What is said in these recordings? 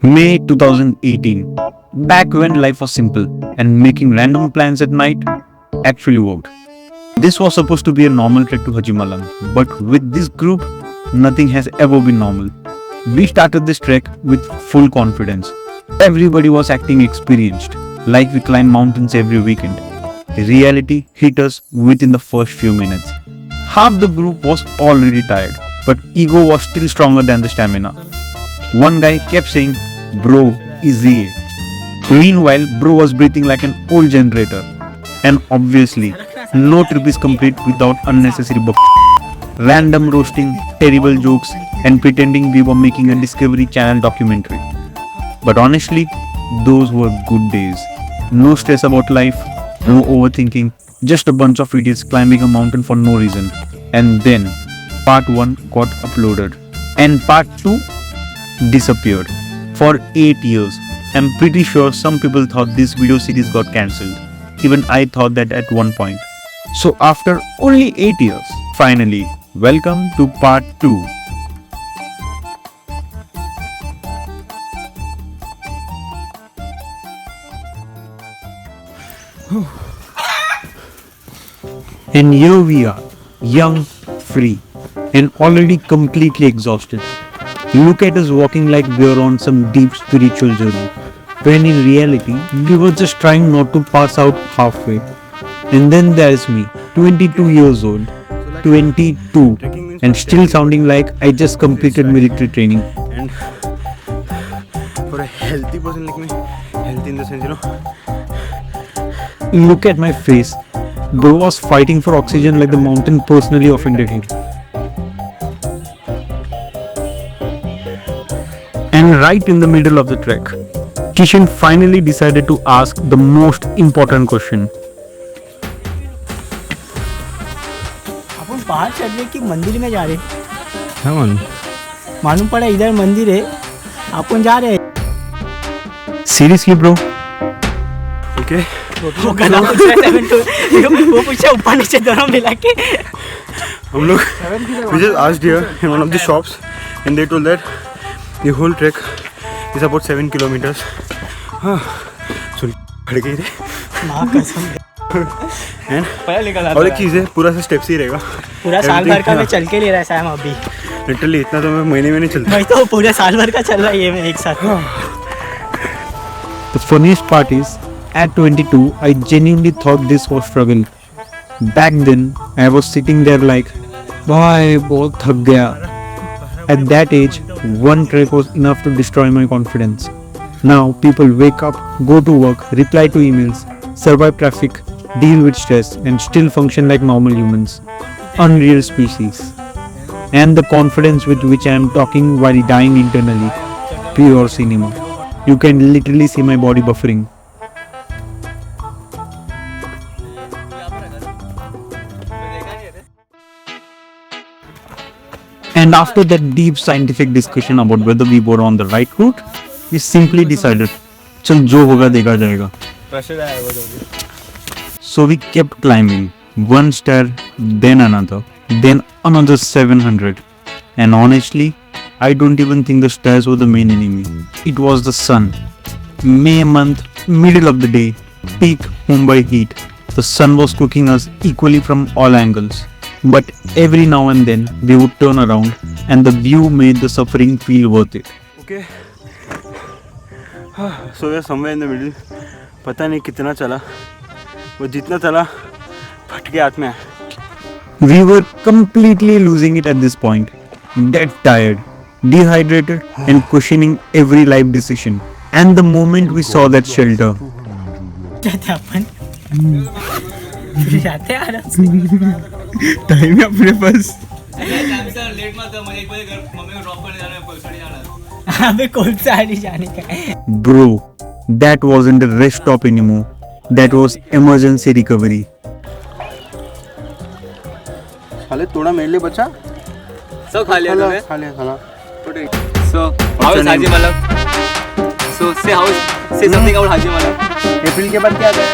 May 2018. Back when life was simple and making random plans at night actually worked. This was supposed to be a normal trek to Hajimalang, but with this group, nothing has ever been normal. We started this trek with full confidence. Everybody was acting experienced, like we climb mountains every weekend. Reality hit us within the first few minutes. Half the group was already tired, but ego was still stronger than the stamina. One guy kept saying, "Bro, easy." Meanwhile, bro was breathing like an old generator. And obviously, no trip is complete without unnecessary random roasting, terrible jokes, and pretending we were making a Discovery Channel documentary. But honestly, those were good days. No stress about life, no overthinking, just a bunch of idiots climbing a mountain for no reason. And then, part 1 got uploaded. And part 2 disappeared. For 8 years. I'm pretty sure some people thought this video series got cancelled. Even I thought that at one point. So after only 8 years, finally, welcome to part 2. And here we are, young, free, and already completely exhausted. Look at us walking like we're on some deep spiritual journey, when in reality, we were just trying not to pass out halfway. And then there's me, 22 years old, 22, and still sounding like I just completed military training. And for a healthy person like me, healthy in the sense, Look at my face. Bro was fighting for oxygen like the mountain personally offended him. And right in the middle of the trek, Kishan finally decided to ask the most important question. अपन बाहर चल रहे कि मंदिर में जा रहे? हाँ मालूम पड़ा इधर मंदिर है, अपन जा रहे हैं. Seriously, bro? Okay. वो गला पूछ रहा था मिंटू, वो पूछा ऊपर नीचे दोनों मिला के. हम लोग we just asked here in one of the shops and they told that the whole trek is about 7 kilometers. Sorry, खड़ गई रे. माँ कसम. And और एक चीज़ है, पूरा सा स्टेप्स ही रहेगा. पूरा साल भर का मैं चल के ले रहा है सैम अभी. लिटरली इतना तो मैं महीने में नहीं चलता. भाई तो पूरे साल भर का चल रहा है ये मैं एक साथ. The funniest part is, at 22, I genuinely thought this was struggle. Back then, I was sitting there like, "Bhai, बहुत थक गया." At that age, one trek was enough to destroy my confidence. Now, people wake up, go to work, reply to emails, survive traffic, deal with stress, and still function like normal humans. Unreal species. And the confidence with which I am talking while dying internally. Pure cinema. You can literally see my body buffering. And after that deep scientific discussion about whether we were on the right route, we simply decided, चल जो होगा देखा जाएगा. So we kept climbing, one stair, then another 700. And honestly, I don't even think the stairs were the main enemy. It was the sun. May month, middle of the day, peak Mumbai heat. The sun was cooking us equally from all angles. But every now and then, we would turn around and the view made the suffering feel worth it. Okay. So we are somewhere in the middle. पता नहीं कितना चला. वो जितना चला फट के हाथ में आया. We were completely losing it at this point. Dead tired, dehydrated, and questioning every life decision. And the moment we saw that shelter, जाते अपन. जाते आराम से. टाइम है अपने पास. अबे कौन सा आली जाने का? Bro, that wasn't a rest stop anymore. That was emergency recovery. हाले थोड़ा मेरे लिए बचा. सब खा लिया तूने? खा लिया खाना. So, how is Haji Malang? So, say something about Haji Malang. अप्रैल के बाद क्या गया?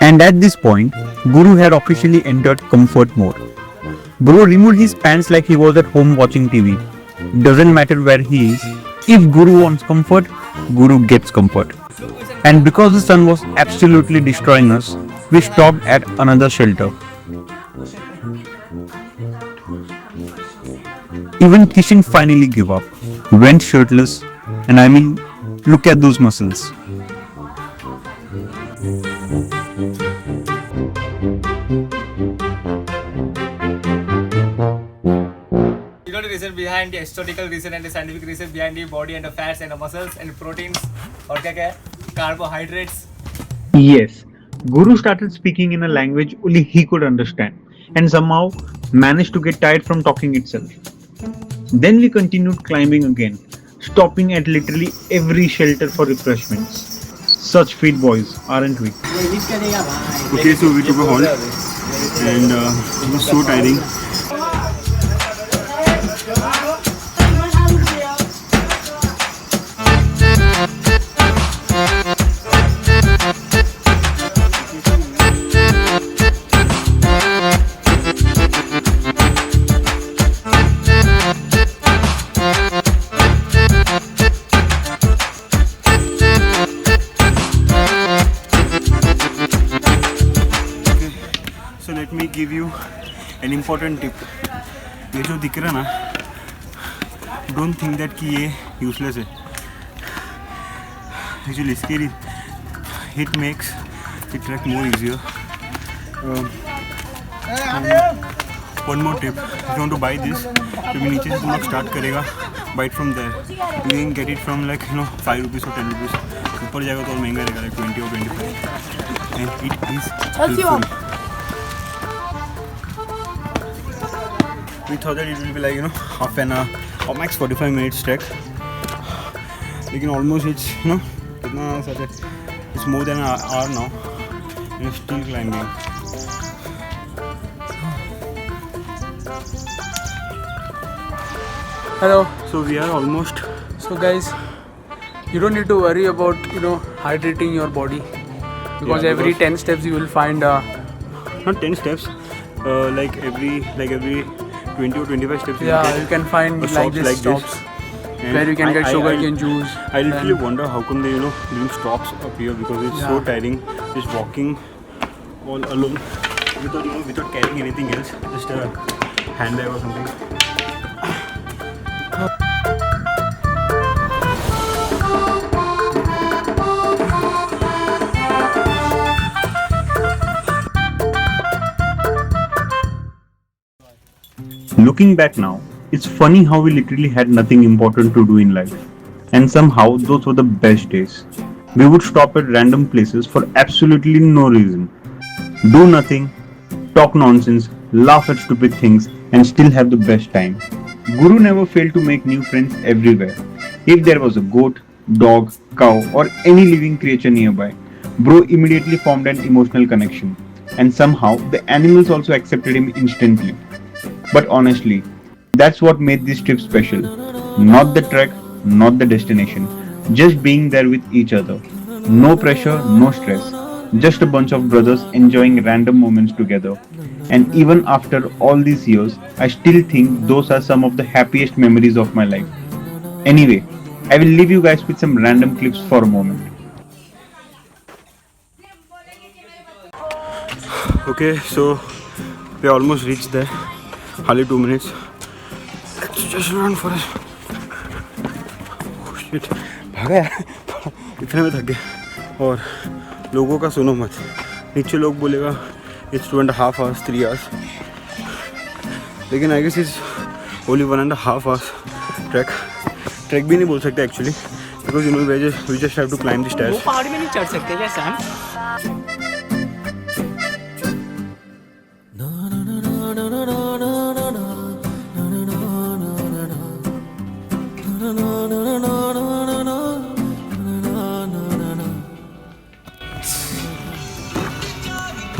And at this point, Guru had officially entered comfort mode. Bro removed his pants like he was at home watching TV. Doesn't matter where he is, if Guru wants comfort, Guru gets comfort. And because the sun was absolutely destroying us, we stopped at another shelter. Even Kishan finally gave up, went shirtless, and I mean, look at those muscles. You know the reason behind the historical reason and the scientific reason behind the body and the fats and the muscles and the proteins और क्या क्या है carbohydrates. Yes, Guru started speaking in a language only he could understand and somehow managed to get tired from talking itself. Then we continued climbing again, stopping at literally every shelter for refreshments. Such fit boys, aren't we? Okay, so we took a halt and it was so tiring. So let me give you an important tip. ये जो दिख रहा ना, don't think that कि ये useless है. Actually, scary. It makes the trek more easier. One more tip. If you want to buy this, तो भी नीचे से तुम लोग start करेगा. Buy it from there. You can get it from like 5 rupees or 10 rupees. ऊपर जाएगा तो और महंगा रहेगा like 20 or 25. And it is helpful. We thought that it will be like half an hour or max 45 minutes trek. Lekin almost it's it's more than an hour now and it's still climbing. Hello. So we are almost. So guys, you don't need to worry about hydrating your body because Yeah, every because- 10 steps you will find Not 10 steps, like every 20 or 25 steps you can find a like shops this like this. stops And where you can get sugarcane juice. I literally and- wonder how come they doing stops up here because it's so Yeah. tiring just walking all alone without carrying anything else, just a handbag or something. Looking back now, it's funny how we literally had nothing important to do in life. And somehow those were the best days. We would stop at random places for absolutely no reason. Do nothing, talk nonsense, laugh at stupid things, and still have the best time. Guru never failed to make new friends everywhere. If there was a goat, dog, cow, or any living creature nearby, Bro immediately formed an emotional connection. And somehow the animals also accepted him instantly. But honestly, that's what made this trip special. Not the trek, not the destination, just being there with each other. No pressure, no stress. Just a bunch of brothers enjoying random moments together. And even after all these years, I still think those are some of the happiest memories of my life. Anyway, I will leave you guys with some random clips for a moment. Okay, so we almost reached there. Hardly 2 minutes. Let's just run for it. Oh shit, भागा यार. इतने में थक गए. और लोगों का सुनो मत. नीचे लोग बोलेगा it's 2.5 hours, 3 hours. लेकिन I guess it's only 1.5 hours trek. Trek भी नहीं बोल सकते actually, because we just have to climb the stairs. वो पहाड़ में नहीं चढ़ सकते क्या सैम?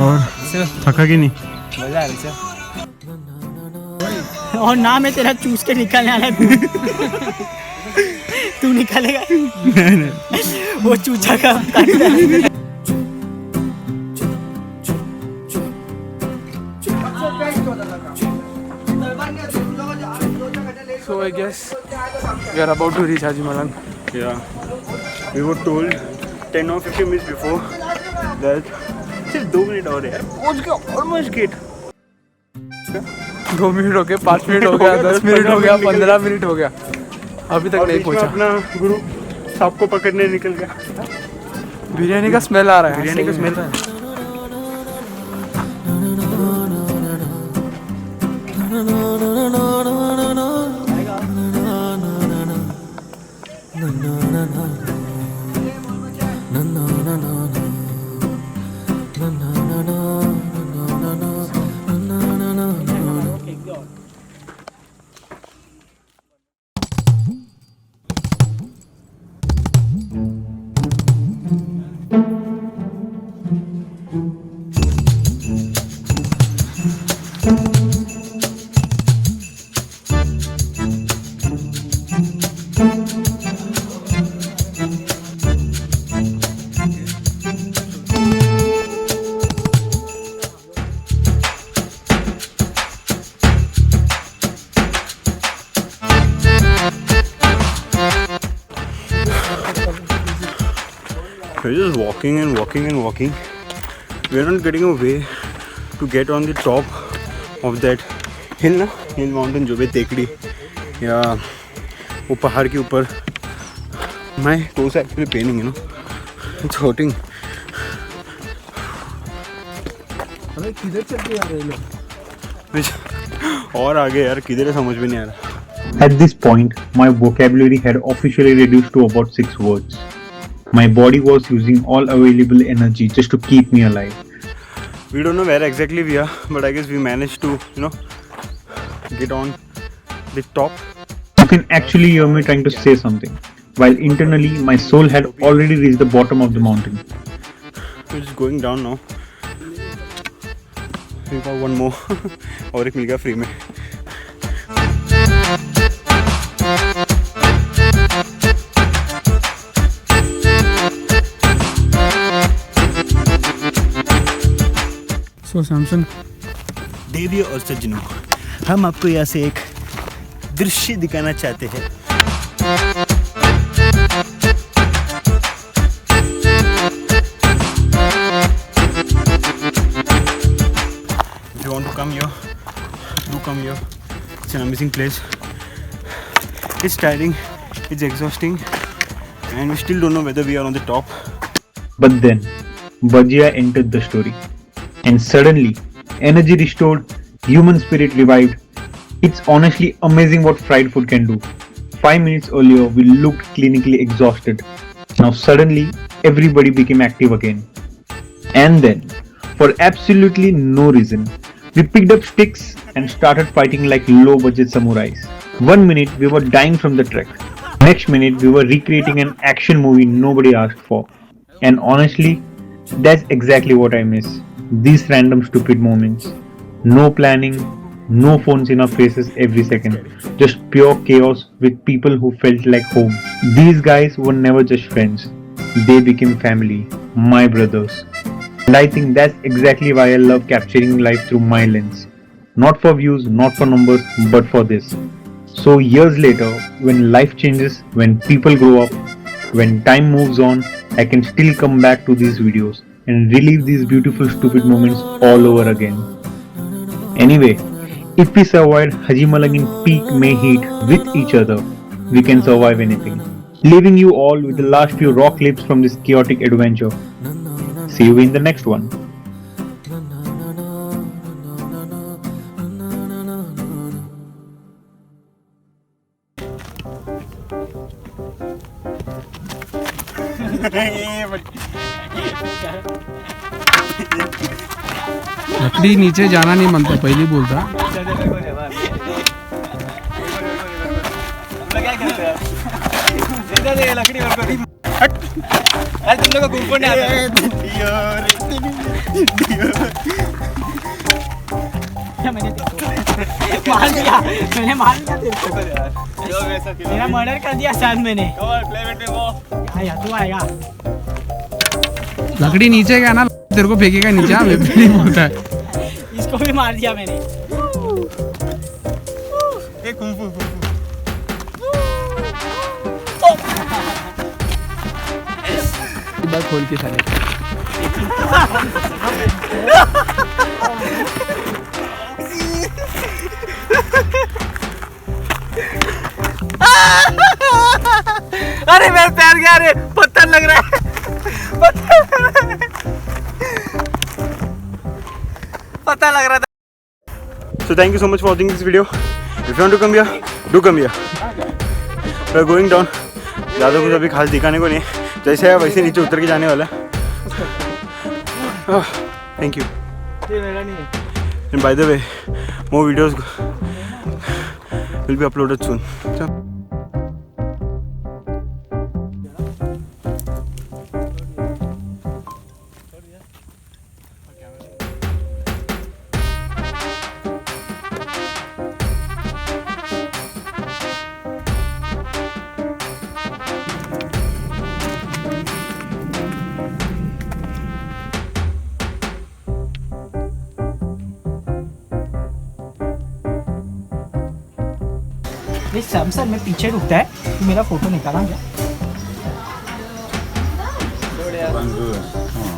और थका कि नहीं? मजा आ रहा है. और ना मैं तेरा चूस के निकालने वाला तू निकालेगा वो चूचा का So I guess we are about to reach Hajimalan. Yeah, we were told 10 or 15 minutes before that सिर्फ 2 मिनट और है, पहुंच गया ऑलमोस्ट गेट. 2 मिनट हो गए, 5 मिनट हो गया, 10 मिनट हो गया, 15 मिनट हो गया, अभी तक नहीं पहुंचा. अपना गुरु सांप को पकड़ने निकल गया. बिरयानी का स्मेल आ रहा है. बिरयानी का स्मेल है. We're just walking and walking and walking. We're not getting a way to get on the top of that hill, na? Hill mountain, जो भी टेकड़ी या वो पहाड़ के ऊपर. My toes are actually paining, you know. It's hurting. अरे किधर चल के आ रहे लोग? और आगे यार किधर है समझ में नहीं आ रहा. At this point, my vocabulary had officially reduced to about 6 words. My body was using all available energy just to keep me alive. We don't know where exactly we are, but I guess we managed to, you know, get on the top. You can actually hear me trying to say something, while internally my soul had already reached the bottom of the mountain. We're just going down now. We got one more. और एक मिल गया free में. So Samson, देवी और सज्जनों, हम आपको यहाँ से एक दृश्य दिखाना चाहते हैं. If you want to come here, do come here. It's an amazing place. It's tiring, it's exhausting, and we still don't know whether we are on the top. But then, Bajia entered the story. And suddenly, energy restored, human spirit revived. It's honestly amazing what fried food can do. 5 minutes earlier, we looked clinically exhausted. Now suddenly, everybody became active again. And then, for absolutely no reason, we picked up sticks and started fighting like low-budget samurais. 1 minute, we were dying from the trek. Next minute, we were recreating an action movie nobody asked for. And honestly, that's exactly what I miss. These random stupid moments. No planning, no phones in our faces every second. Just pure chaos with people who felt like home. These guys were never just friends. They became family, my brothers. And I think that's exactly why I love capturing life through my lens. Not for views, not for numbers, but for this. So years later, when life changes, when people grow up, when time moves on, I can still come back to these videos and relive these beautiful stupid moments all over again. Anyway, if we survived Hajimalang in peak May heat with each other, we can survive anything. Leaving you all with the last few raw clips from this chaotic adventure. See you in the next one. लकड़ी नीचे जाना नहीं मानता, पहले बोलता. लकड़ी तुम लोग को घूमने नहीं आता. मैंने मार दिया तेरा मर्डर कर दिया शायद मैंने. तू आएगा. लकड़ी नीचे गया ना, तेरे को फेंकेगा नीचे. मैं नहीं बोलता है. उसको भी मार दिया मैंने. एक कुंफू बार खोल के साले. अरे मेरे पैर गया रे, पत्थर लग रहा है. पता लग रहा था. So thank you so much for watching this video. If you want to come here, do come here. We are going down. ज़्यादा कुछ अभी खास दिखाने को नहीं है. जैसे है वैसे नीचे उतर के जाने वाला है. Thank you. And by the way, more videos will be uploaded soon. So, ये सैमसंग में पीछे रुकता है. तो मेरा फोटो निकाला क्या?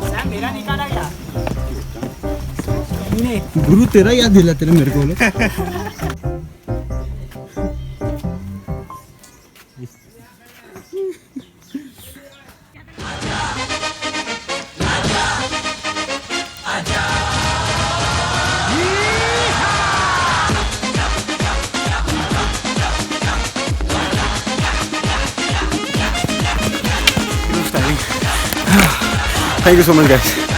सैम मेरा निकाला क्या? गुरु तेरा याद दिलाते ना मेरे को. Thank you so much, guys.